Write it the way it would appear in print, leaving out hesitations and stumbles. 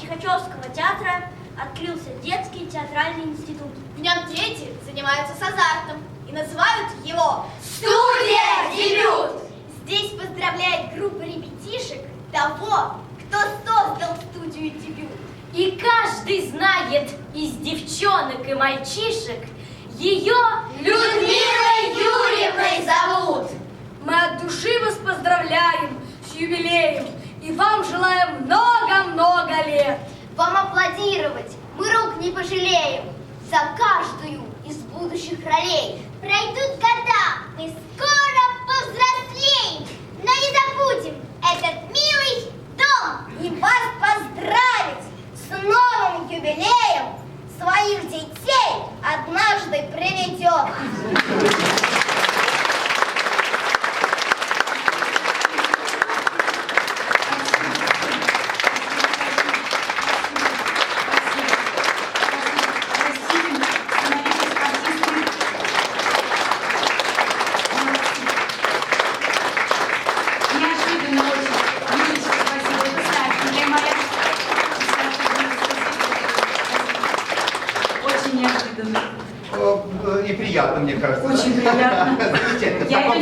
Чихачевского театра открылся детский театральный институт. В нем дети занимаются с азартом и называют его «Студия Дебют». Здесь поздравляет группа ребятишек того, кто создал студию «Дебют». И каждый знает из девчонок и мальчишек ее Людмилой Юрьевной зовут. Мы от души вас поздравляем с юбилеем и вам желаем много-много лет. Вам аплодировать мы рук не пожалеем за каждую из будущих ролей. Пройдут года, мы скоро повзрослеем, но не забудем этот милый дом. И вас поздравить с новым юбилеем своих детей однажды приведет. И приятно, мне кажется. Очень приятно. Замечательно. Я это